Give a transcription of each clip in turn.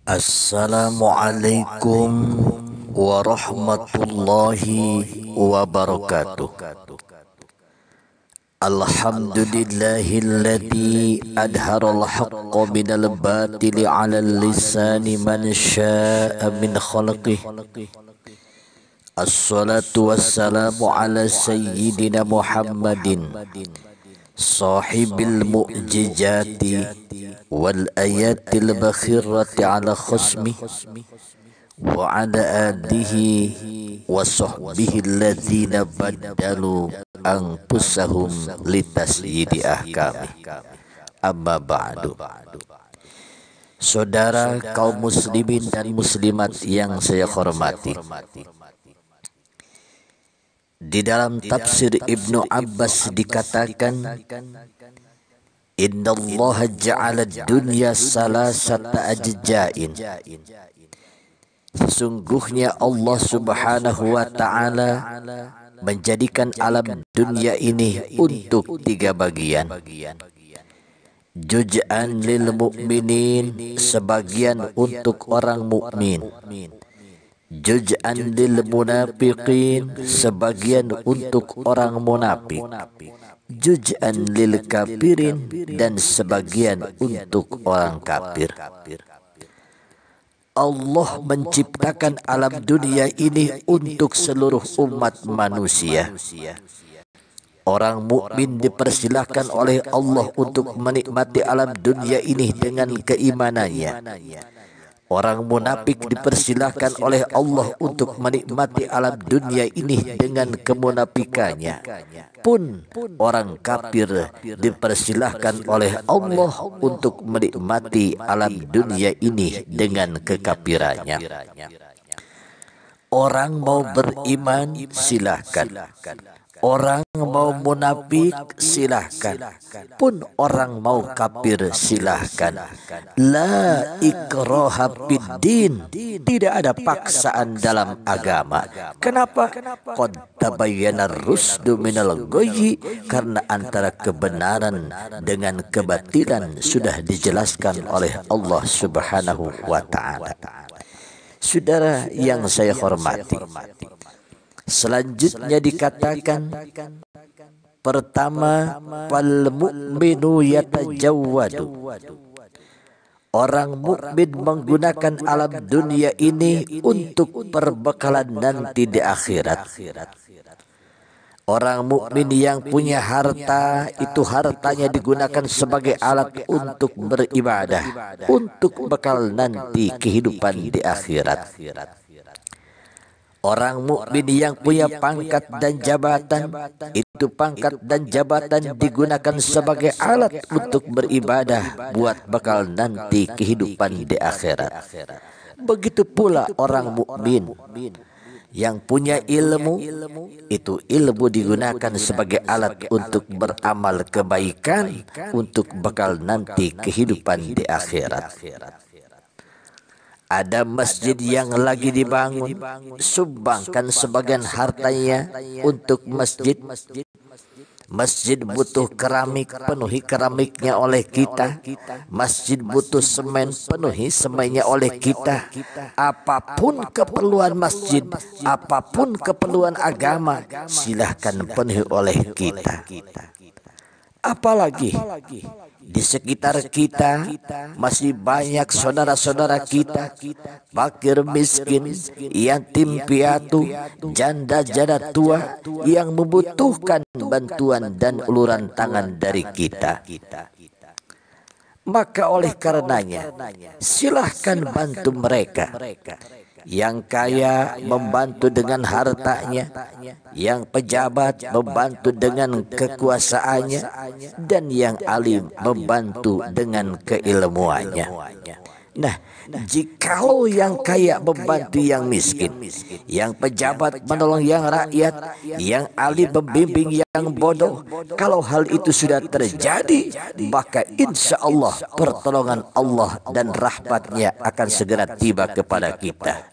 Assalamualaikum warahmatullahi wabarakatuh. Alhamdulillahilladzi adharal haqqa minal batili ala lisani man syaa min khalqih. Assalatu wassalamu ala sayyidina Muhammadin sahibil mu'jizati wal ayatil bakhirati ala khasmi wa ala alihi wa sahbihi alladhina baddalu anfusahum litasyidi ahkami. Amma ba'du. Saudara kaum muslimin dan muslimat yang saya hormati, di dalam tafsir Ibnu Abbas dikatakan, Innallaha ja'ala dunya salasata ajja'in. Sesungguhnya Allah subhanahu wa ta'ala menjadikan alam dunia ini untuk 3 bagian. Juz'an lil mu'minin, sebagian untuk orang mukmin. Juz'an lil munafiqin, sebagian untuk orang munafik. Juz'an lil kafirin, dan sebagian untuk orang kafir. Allah menciptakan alam dunia ini untuk seluruh umat manusia. Orang mukmin dipersilahkan oleh Allah untuk menikmati alam dunia ini dengan keimanannya. Orang munafik dipersilahkan oleh Allah untuk menikmati alam dunia ini dengan kemunafikannya. Pun orang kafir dipersilahkan oleh Allah untuk menikmati alam dunia ini dengan kekafirannya. Orang mau beriman silahkan, orang mau munafik silahkan, pun orang mau kafir silahkan. La ikraha fiddin, tidak ada paksaan dalam agama. Kenapa? Qad tabayyana rusdu minal ghayyi, karena antara kebenaran dengan kebatilan sudah dijelaskan oleh Allah Subhanahu wa ta'ala. Saudara yang saya hormati, selanjutnya dikatakan, pertama, fal mu'minu yatajawwadu. Orang mukmin menggunakan alam dunia ini untuk perbekalan nanti di akhirat. Orang mukmin yang punya harta, itu hartanya digunakan sebagai alat untuk beribadah, untuk bekal nanti kehidupan di akhirat. Orang mukmin yang punya pangkat dan jabatan, itu pangkat dan jabatan digunakan sebagai alat untuk beribadah buat bekal nanti kehidupan di akhirat. Begitu pula orang mukmin yang punya ilmu, itu ilmu digunakan sebagai alat untuk beramal kebaikan untuk bekal nanti kehidupan di akhirat. Ada masjid yang lagi dibangun, sumbangkan sebagian hartanya untuk masjid. Masjid butuh keramik, penuhi keramiknya oleh kita. Masjid butuh semen, penuhi semennya oleh kita. Apapun keperluan masjid, apapun keperluan agama, silahkan penuhi oleh kita. Apalagi di sekitar kita masih banyak saudara-saudara kita, fakir miskin, yatim piatu, janda-janda tua yang membutuhkan bantuan dan uluran tangan dari kita. Maka oleh karenanya, silahkan bantu mereka. Yang kaya membantu dengan hartanya, yang pejabat membantu dengan kekuasaannya, dan yang alim membantu dengan keilmuannya. Nah, jikalau yang kaya membantu yang miskin, yang pejabat menolong yang rakyat, yang alim membimbing yang bodoh, kalau hal itu sudah terjadi, maka insya Allah pertolongan Allah dan rahmatnya akan segera tiba kepada kita.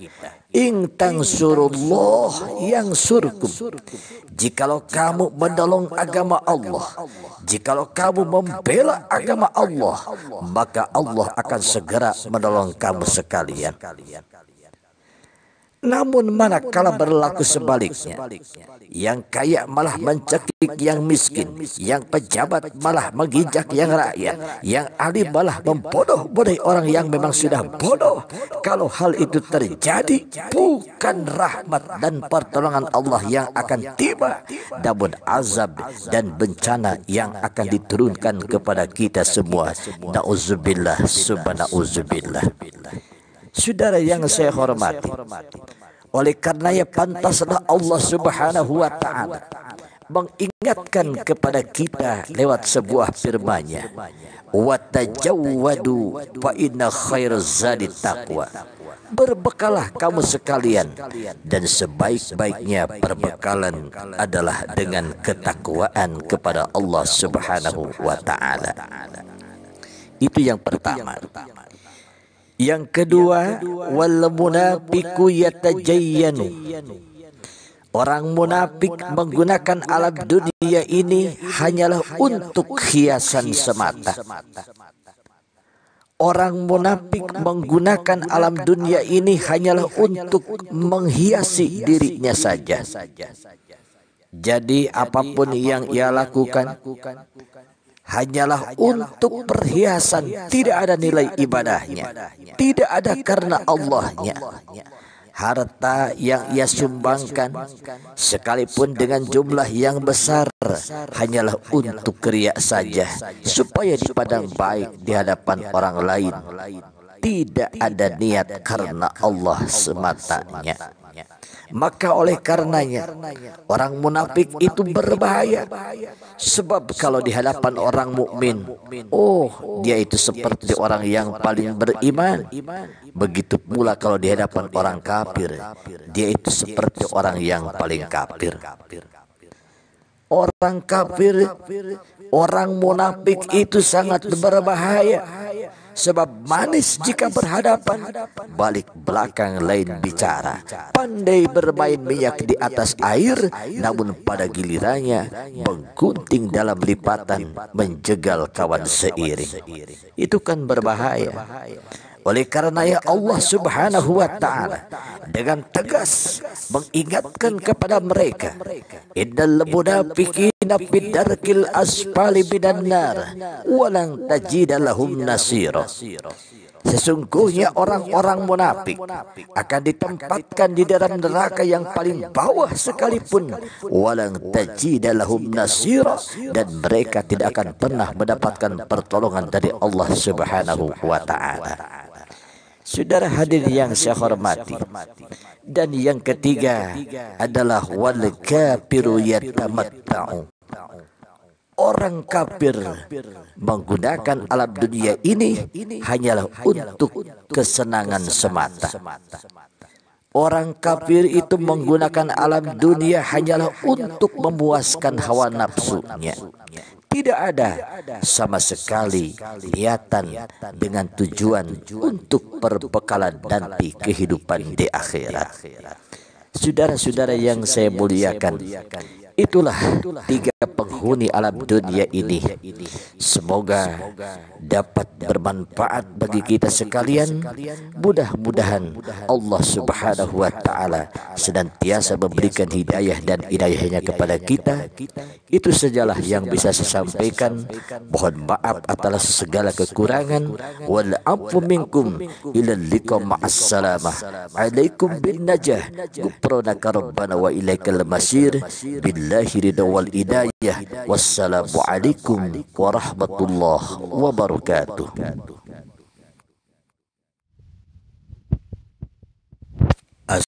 In tansurullah yansurkum. Jikalau kamu menolong agama Allah, jikalau kamu membela agama Allah, maka Allah akan segera menolong kamu sekalian. Namun manakala berlaku sebaliknya, yang kaya malah mencekik yang miskin, yang pejabat malah menginjak yang rakyat, yang alim malah membodoh-bodohi orang yang memang sudah bodoh. Kalau hal itu terjadi, bukan rahmat dan pertolongan Allah yang akan tiba, namun azab dan bencana yang akan diturunkan kepada kita semua. Nauzubillah, subhanauzubillah. Saudara yang saya hormati, oleh karenanya pantaslah Allah Subhanahu wa taala mengingatkan kepada kita lewat sebuah firman-Nya, wa tajawwadu fa inna khairaz zadi taqwa. Berbekalah kamu sekalian, dan sebaik-baiknya perbekalan adalah dengan ketakwaan kepada Allah Subhanahu wa taala. Itu yang pertama. Yang kedua, wal munafiqu yatajayyanu. Orang munafik menggunakan alam dunia ini hanyalah untuk hiasan semata. Orang munafik menggunakan alam dunia ini hanyalah untuk menghiasi dirinya saja. Jadi apapun yang ia lakukan hanyalah untuk perhiasan, tidak ada nilai ibadahnya, tidak ada karena Allahnya. Harta yang ia sumbangkan, sekalipun dengan jumlah yang besar, hanyalah untuk riya saja, supaya dipandang baik di hadapan orang lain. Tidak ada niat karena Allah sematanya. Maka oleh karenanya orang munafik itu berbahaya. Sebab kalau di hadapan orang mukmin, oh dia itu seperti orang yang paling beriman. Begitu pula kalau di hadapan orang kafir, dia itu seperti orang yang paling kafir. Orang kafir, orang munafik itu sangat berbahaya. Sebab manis jika berhadapan, balik belakang lain bicara. Pandai bermain minyak di atas air, namun pada gilirannya menggunting dalam lipatan, menjegal kawan seiring. Itu kan berbahaya. Oleh karenanya Allah Subhanahu wa taala dengan tegas mengingatkan kepada mereka, innal munafiqina fid darkil asfali minan nar wa lan tajida lahum nasira. Sesungguhnya orang-orang munafik akan ditempatkan di dalam neraka yang paling bawah sekalipun, walang tajida lahum nasira, dan mereka tidak akan pernah mendapatkan pertolongan dari Allah Subhanahu wa taala. Saudara hadirin yang saya hormati, dan yang ketiga adalah wal kafiru yatamatta'u. Orang kafir menggunakan alam dunia ini hanyalah untuk kesenangan semata. Orang kafir itu menggunakan alam dunia hanyalah untuk memuaskan hawa nafsunya. Tidak ada sama sekali niatan dengan tujuan untuk perbekalan nanti kehidupan di akhirat. Saudara-saudara yang saya muliakan, itulah tiga penghuni alam dunia ini. Semoga dapat bermanfaat bagi kita sekalian. Mudah-mudahan Allah Subhanahu wa taala senantiasa memberikan hidayah dan inayahnya kepada kita. Itu sajalah yang bisa saya sampaikan. Mohon maaf atas segala kekurangan. Wal afu minkum ila liqa ma'as salamah. Alaikum bin najah. Gufranaka rabbana wa ilaikal masir. Billahi ridha wal hidayah. Wassalamualaikum warahmatullahi wabarakatuh.